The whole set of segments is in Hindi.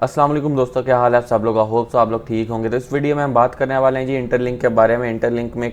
अस्सलाम वालेकुम दोस्तों, क्या हाल है आप सब लोग। होप सो आप लोग ठीक होंगे। तो इस वीडियो में हम बात करने वाले हैं जी इंटरलिंक के बारे में। इंटरलिंक में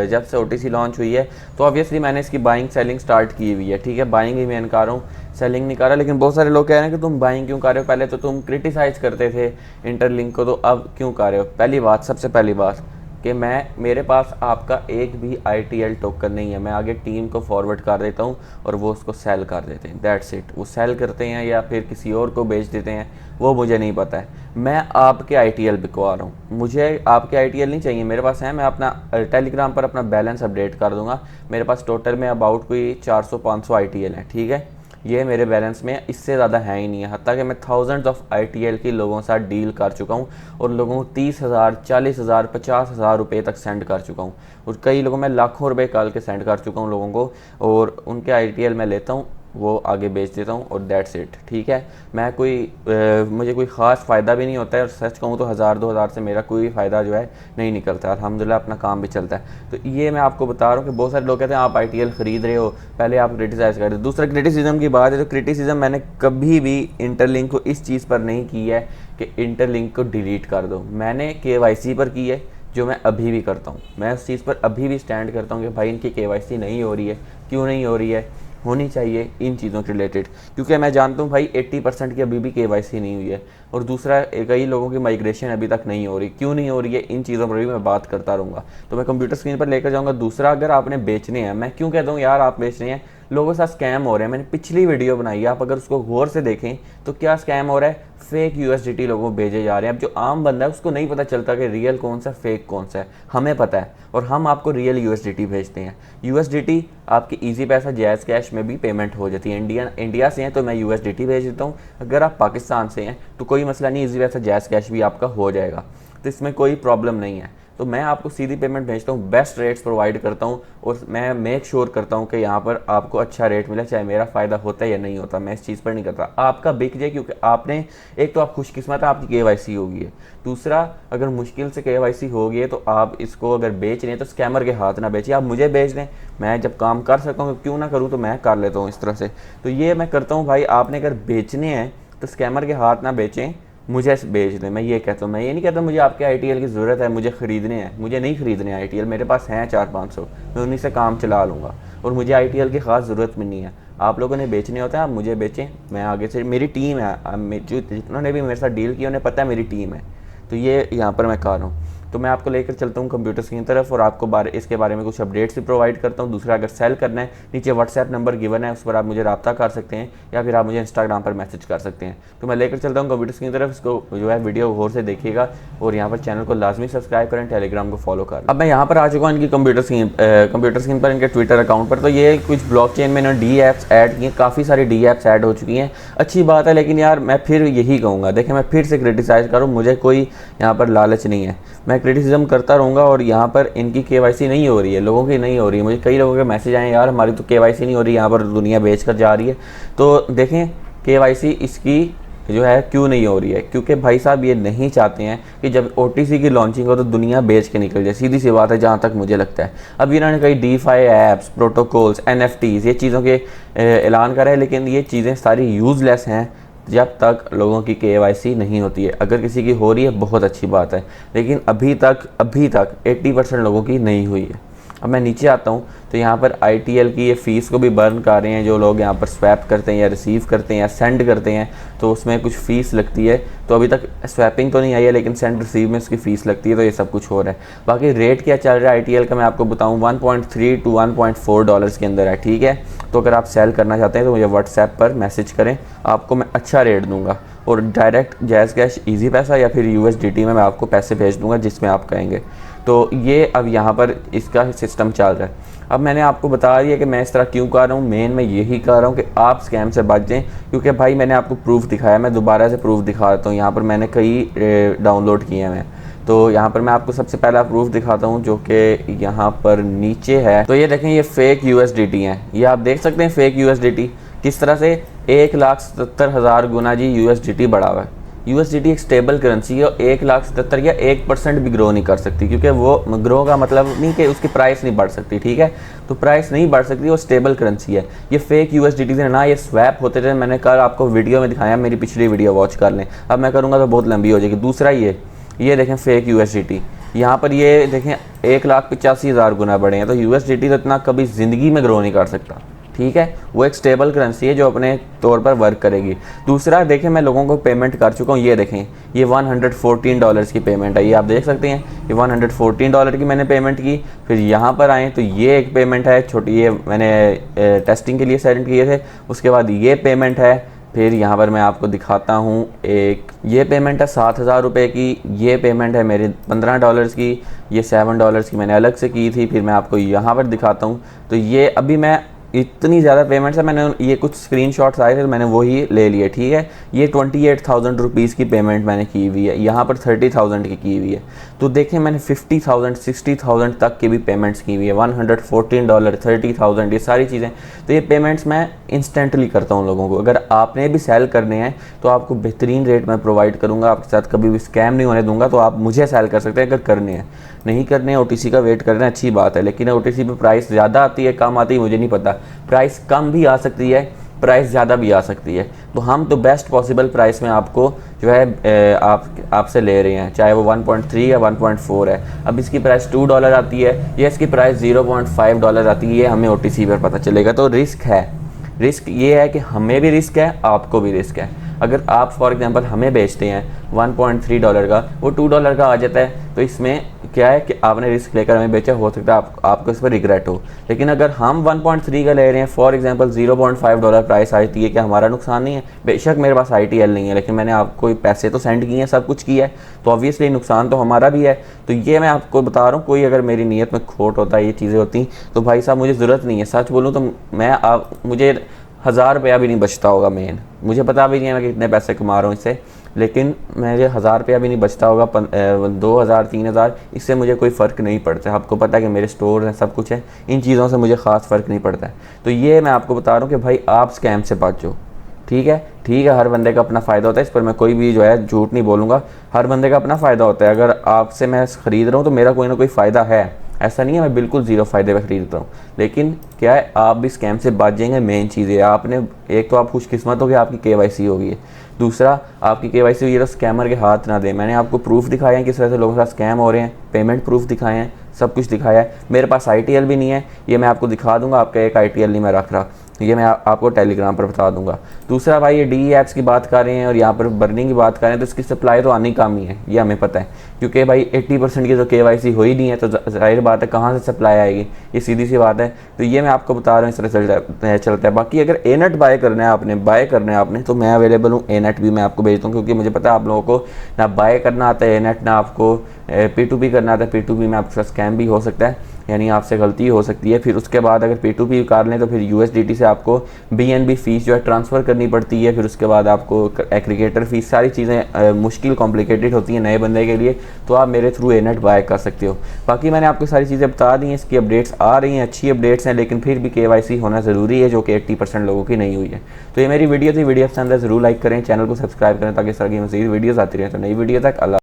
जब से ओटीसी लॉन्च हुई है तो ऑब्वियसली मैंने इसकी बाइंग सेलिंग स्टार्ट की हुई है। ठीक है, बाइंग ही मैं कर रहा हूँ, सेलिंग नहीं कर रहा। लेकिन बहुत सारे लोग कह रहे हैं कि तुम बाइंग क्यों कर रहे हो, पहले तो तुम क्रिटिसाइज़ करते थे इंटरलिंक को, तो अब क्यों कर रहे हो। पहली बात, सबसे पहली बात कि मेरे पास आपका एक भी ITL टोकन नहीं है। मैं आगे टीम को फॉरवर्ड कर देता हूँ और वो उसको सेल कर देते हैं। That's it. वो सेल करते हैं या फिर किसी और को बेच देते हैं, वो मुझे नहीं पता है। मैं आपके ITL बिकवा रहा हूँ, मुझे आपके ITL नहीं चाहिए। मेरे पास है, मैं अपना टेलीग्राम पर अपना बैलेंस अपडेट कर दूंगा। मेरे पास टोटल में अबाउट कोई 400-500 ITL है। ठीक है, ये मेरे बैलेंस में इससे ज़्यादा है ही नहीं है। हत्ता कि मैं थाउजेंड्स ऑफ ITL की लोगों के साथ डील कर चुका हूँ और लोगों को 30,000, 40,000, 50,000 रुपये तक सेंड कर चुका हूँ। और कई लोगों में लाखों रुपए काल के सेंड कर चुका हूँ लोगों को, और उनके ITL मैं लेता हूँ, वो आगे बेच देता हूँ और दैट्स इट। ठीक है, मैं मुझे कोई ख़ास फ़ायदा भी नहीं होता है, और सच कहूँ तो 1,000-2,000 से मेरा कोई फ़ायदा जो है नहीं निकलता है। अल्हम्दुलिल्लाह अपना काम भी चलता है। तो ये मैं आपको बता रहा हूँ कि बहुत सारे लोग कहते हैं आप ITL ख़रीद रहे हो, पहले आप क्रिटिसाइज़ कर रहे हो। दूसरा क्रिटिसिज्म की बात है, तो क्रिटिसिज्म मैंने कभी भी इंटरलिंक को इस चीज़ पर नहीं की है कि इंटरलिंक को डिलीट कर दो। मैंने KYC पर की है, जो मैं अभी भी करता हूँ। मैं उस चीज़ पर अभी भी स्टैंड करता हूँ कि भाई इनकी KYC नहीं हो रही है, क्यों नहीं हो रही है, होनी चाहिए इन चीज़ों के रिलेटेड। क्योंकि मैं जानता हूँ भाई 80% की अभी भी KYC नहीं हुई है। और दूसरा, कई लोगों की माइग्रेशन अभी तक नहीं हो रही, क्यों नहीं हो रही है, इन चीज़ों पर भी मैं बात करता रहूँगा। तो मैं कंप्यूटर स्क्रीन पर लेकर जाऊँगा। दूसरा, अगर आपने बेचने हैं, मैं क्यों कहता हूँ यार आप बेच रहे हैं, लोगों के साथ स्कैम हो रहे हैं। मैंने पिछली वीडियो बनाई है, आप अगर उसको गौर से देखें तो क्या स्कैम हो रहा है, फेक USDT लोगों को भेजे जा रहे हैं। अब जो आम बंदा है उसको नहीं पता चलता कि रियल कौन सा फेक कौन सा है, हमें पता है, और हम आपको रियल USDT भेजते हैं। USDT आपकी इजी पैसा जैज़ कैश में भी पेमेंट हो जाती है। इंडिया से हैं तो मैं USDT भेज देता हूँ, अगर आप पाकिस्तान से हैं तो कोई मसला नहीं, इजी पैसा जैज़ कैश भी आपका हो जाएगा, तो इसमें कोई प्रॉब्लम नहीं है। तो मैं आपको सीधी पेमेंट भेजता हूँ, बेस्ट रेट्स प्रोवाइड करता हूँ, और मैं मेक श्योर करता हूँ कि यहाँ पर आपको अच्छा रेट मिले, चाहे मेरा फ़ायदा होता है या नहीं होता। मैं इस चीज़ पर नहीं करता, आपका बिक जाए। क्योंकि आपने, एक तो आप खुशकिस्मत है आपकी KYC होगी है, दूसरा अगर मुश्किल से KYC होगी है तो आप इसको अगर बेच रहे हैं तो स्कैमर के हाथ ना बेचिए, आप मुझे बेच दें। मैं जब काम कर सकता हूँ क्यों ना करूँ, तो मैं कर लेता हूँ इस तरह से। तो ये मैं करता हूँ भाई, आपने अगर बेचने हैं तो स्कैमर के हाथ ना बेचें, मुझे बेच दें। मैं ये कहता हूँ, मैं ये नहीं कहता मुझे आपके ITL की ज़रूरत है, मुझे ख़रीदने हैं। मुझे नहीं ख़रीदने ITL, मेरे पास हैं 400-500, मैं उन्हीं से काम चला लूँगा, और मुझे ITL की ख़ास ज़रूरत भी नहीं है। आप लोगों ने बेचने होता है, आप मुझे बेचें, मैं आगे से, मेरी टीम है, जो जिन्होंने भी मेरे साथ डील की उन्हें पता है मेरी टीम है। तो ये यहाँ पर मैं कर रहा हूँ। तो मैं आपको लेकर चलता हूँ कंप्यूटर स्क्रीन तरफ, और आपको इसके बारे में कुछ अपडेट्स भी प्रोवाइड करता हूँ। दूसरा, अगर सेल करना है, नीचे WhatsApp नंबर गिवन है, उस पर आप मुझे रब्ता कर सकते हैं, या फिर आप मुझे इंस्टाग्राम पर मैसेज कर सकते हैं। तो मैं लेकर चलता हूँ कंप्यूटर स्क्रीन तरफ, इसको जो है वीडियो गौर से देखिएगा, और यहाँ पर चैनल को लाजमी सब्सक्राइब करें, टेलीग्राम को फॉलो करें। अब मैं यहाँ पर आ चुका हूँ इनकी कंप्यूटर स्क्रीन पर, इनके ट्विटर अकाउंट पर। तो ये कुछ ब्लॉकचेन में इन्होंने D ऐप्स ऐड किए, काफ़ी सारी D ऐप्स ऐड हो चुकी हैं, अच्छी बात है। लेकिन यार मैं फिर यही कहूँगा, देखें, मैं फिर से क्रिटिसाइज़ करूँ, मुझे कोई यहाँ पर लालच नहीं है, मैं क्रिटिसिज्म करता रहूँगा। और यहाँ पर इनकी KYC नहीं हो रही है, लोगों की नहीं हो रही है। मुझे कई लोगों के मैसेज आए, यार हमारी तो KYC नहीं हो रही, यहाँ पर दुनिया बेच कर जा रही है। तो देखें, KYC इसकी जो है क्यों नहीं हो रही है, क्योंकि भाई साहब ये नहीं चाहते हैं कि जब OTC की लॉन्चिंग हो तो दुनिया बेच के निकल जाए। सीधी सी बात है, जहाँ तक मुझे लगता है। अब इन्होंने कई DeFi ऐप्स, प्रोटोकॉल्स, NFTs, ये चीज़ों के ऐलान करा है, लेकिन ये चीज़ें सारी यूज़लेस हैं जब तक लोगों की KYC नहीं होती है। अगर किसी की हो रही है बहुत अच्छी बात है, लेकिन अभी तक 80% लोगों की नहीं हुई है। अब मैं नीचे आता हूँ तो यहाँ पर ITL की ये फ़ीस को भी बर्न कर रहे हैं। जो लोग यहाँ पर स्वैप करते हैं या रिसीव करते हैं या सेंड करते हैं, तो उसमें कुछ फ़ीस लगती है। तो अभी तक स्वैपिंग तो नहीं आई है, लेकिन सेंड रिसीव में उसकी फ़ीस लगती है। तो ये सब कुछ हो रहा है। बाकी रेट क्या चल रहा है ITL का मैं आपको बताऊँ, $1.3 to $1.4 के अंदर है। ठीक है, तो अगर आप सेल करना चाहते हैं तो मुझे WhatsApp पर मैसेज करें, आपको मैं अच्छा रेट दूंगा, और डायरेक्ट जैज़ कैश, इजी पैसा या फिर USDT में मैं आपको पैसे भेज दूंगा जिसमें आप कहेंगे। तो ये अब यहाँ पर इसका सिस्टम चल रहा है। अब मैंने आपको बता दिया कि मैं इस तरह क्यों कर रहा हूँ। मेन मैं यही कर रहा हूँ कि आप स्कैम से बच जाएँ, क्योंकि भाई मैंने आपको प्रूफ दिखाया, मैं दोबारा से प्रूफ दिखा देता हूँ। यहाँ पर मैंने कई डाउनलोड किए हैं, तो यहाँ पर मैं आपको सबसे पहला प्रूफ दिखाता हूँ, जो कि यहाँ पर नीचे है। तो ये देखें, ये फेक USDT हैं, ये आप देख सकते हैं फेक USDT किस तरह से 1,70,000 गुना जी USDT बढ़ा हुआ है। USDT एक स्टेबल करेंसी है और 1,77,000 या 1% भी ग्रो नहीं कर सकती, क्योंकि वो ग्रो का मतलब नहीं कि उसकी प्राइस नहीं बढ़ सकती, ठीक है। तो प्राइस नहीं बढ़ सकती, वो स्टेबल करेंसी है। ये फेक USDT थे ना, ये स्वैप होते थे, मैंने कल आपको वीडियो में दिखाया, मेरी पिछली वीडियो वॉच कर लें। अब मैं करूँगा तो बहुत लंबी हो जाएगी। दूसरा ये देखें फेक USDT, यहाँ पर ये देखें 1,85,000 गुना बढ़े हैं। तो USDT तो इतना कभी ज़िंदगी में ग्रो नहीं कर सकता, ठीक है। वो एक स्टेबल करेंसी है जो अपने तौर पर वर्क करेगी। दूसरा देखें, मैं लोगों को पेमेंट कर चुका हूँ। ये देखें, ये $114 की पेमेंट है, ये आप देख सकते हैं। ये $114 की मैंने पेमेंट की। फिर यहाँ पर आएँ तो ये एक पेमेंट है छोटी, ये मैंने टेस्टिंग के लिए सेंड किए थे। उसके बाद ये पेमेंट है। फिर यहाँ पर मैं आपको दिखाता हूँ, एक ये पेमेंट है $7,000 की। ये पेमेंट है मेरे $15 की। ये $7 की मैंने अलग से की थी। फिर मैं आपको यहाँ पर दिखाता हूँ। तो ये अभी मैं इतनी ज़्यादा पेमेंट्स है, मैंने ये कुछ स्क्रीनशॉट्स आए थे तो मैंने वही ले लिए, ठीक है। ये 28,000 रुपीज़ की पेमेंट मैंने की हुई है, यहाँ पर 30,000 की हुई है। तो देखें मैंने 50,000 60,000 तक की भी पेमेंट्स की हुई है। $114 30,000 ये सारी चीज़ें। तो ये पेमेंट्स मैं इंस्टेंटली करता हूँ लोगों को। अगर आपने भी सेल करने हैं तो आपको बेहतरीन रेट में प्रोवाइड करूँगा, आपके साथ कभी भी स्कैम नहीं होने दूंगा। तो आप मुझे सेल कर सकते हैं अगर करने हैं। नहीं करने हैं, OTC का वेट करना अच्छी बात है, लेकिन OTC पे प्राइस ज़्यादा आती है कम आती है मुझे नहीं पता। प्राइस कम भी आ सकती है, प्राइस ज़्यादा भी आ सकती है। तो हम तो बेस्ट पॉसिबल प्राइस में आपको जो है आपसे ले रहे हैं, चाहे वो 1.3 या 1.4 है। अब इसकी प्राइस $2 आती है या इसकी प्राइस $0.5 आती है, ये हमें OTC पर पता चलेगा। तो रिस्क है। रिस्क ये है कि हमें भी रिस्क है, आपको भी रिस्क है। अगर आप फॉर एग्जांपल हमें बेचते हैं $1.3 का, वो $2 का आ जाता है। तो इसमें क्या है कि आपने रिस्क लेकर हमें बेचा, हो सकता है आपको इस पर रिग्रेट हो। लेकिन अगर हम 1.3 का ले रहे हैं, फॉर एग्जांपल $0.5 प्राइस आती है, क्या हमारा नुकसान नहीं है? बेशक मेरे पास ITL नहीं है, लेकिन मैंने आपको पैसे तो सेंड किए हैं, सब कुछ किया है, तो ऑब्वियसली नुकसान तो हमारा भी है। तो ये मैं आपको बता रहा हूँ, कोई अगर मेरी नीयत में खोट होता है, ये चीज़ें होती, तो भाई साहब मुझे ज़रूरत नहीं है। सच बोलूँ तो मुझे $1,000 भी नहीं बचता होगा। मुझे पता भी नहीं है मैं कितने पैसे कमा रहा हूँ इससे, लेकिन मुझे $1,000 भी नहीं बचता होगा, 2,000 3,000, इससे मुझे कोई फ़र्क नहीं पड़ता है। आपको पता है कि मेरे स्टोर हैं, सब कुछ है, इन चीज़ों से मुझे ख़ास फ़र्क नहीं पड़ता है। तो ये मैं आपको बता रहा हूँ कि भाई आप स्कैम से बचो, ठीक है। ठीक है, हर बंदे का अपना फ़ायदा होता है, इस पर मैं कोई भी जो है झूठ नहीं बोलूँगा। हर बंदे का अपना फ़ायदा होता है। अगर आपसे मैं ख़रीद रहा हूँ तो मेरा कोई ना कोई फ़ायदा है, ऐसा नहीं है मैं बिल्कुल ज़ीरो फ़ायदे में ख़रीदता हूँ। लेकिन क्या है, आप भी स्कैम से बच जाएंगे। मेन चीज़ है, आपने एक तो आप खुशकिस्मत हो कि आपकी KYC हो गई है। दूसरा, आपकी KYC हुई है तो स्कैमर के हाथ ना दें। मैंने आपको प्रूफ दिखाए हैं किस तरह से लोगों के साथ स्कैम हो रहे हैं, पेमेंट प्रूफ दिखाए हैं, सब कुछ दिखाया है। मेरे पास ITL भी नहीं है, ये मैं आपको दिखा दूंगा। आपका एक ITL नहीं मैं रख रहा, ये मैं आपको टेलीग्राम पर बता दूंगा। दूसरा भाई, ये DE ऐप्स की बात कर रहे हैं और यहाँ पर बर्निंग की बात कर रहे हैं, तो इसकी सप्लाई तो आनी कम ही है, ये हमें पता है। क्योंकि भाई 80% की तो KYC हो ही नहीं है, तो जाहिर बात है कहाँ से सप्लाई आएगी, ये सीधी सी बात है। तो ये मैं आपको बता रहा हूँ, इस तरह चलता है। बाकी अगर ANET बाय करना है आपने तो मैं अवेलेबल हूँ। ANET भी मैं आपको भेजता हूँ, क्योंकि मुझे पता है आप लोगों को ना बाय करना आता है ANET, ना आपको P2P करना आता है। P2P में आपके साथ स्कैम भी हो सकता है, यानी आपसे गलती हो सकती है। फिर उसके बाद अगर P2P कर लें तो फिर USDT से आपको BNB फीस जो है ट्रांसफ़र करनी पड़ती है। फिर उसके बाद आपको एग्रीगेटर फीस, सारी चीज़ें मुश्किल कॉम्प्लिकेटेड होती हैं नए बंदे के लिए। तो आप मेरे थ्रू ANET बाय कर सकते हो। बाकी मैंने आपको सारी चीज़ें बता दी हैं, इसकी अपडेट्स आ रही हैं, अच्छी अपडेट्स हैं, लेकिन फिर भी KYC होना ज़रूरी है, जो कि 80% लोगों की नहीं हुई है। तो ये मेरी वीडियो थी, वीडियो पसंद है ज़रूर लाइक करें, चैनल को सब्सक्राइब करें ताकि इस तरह की मज़ीद वीडियोज़ आती रहें। तो नई वीडियो तक अल्लाह।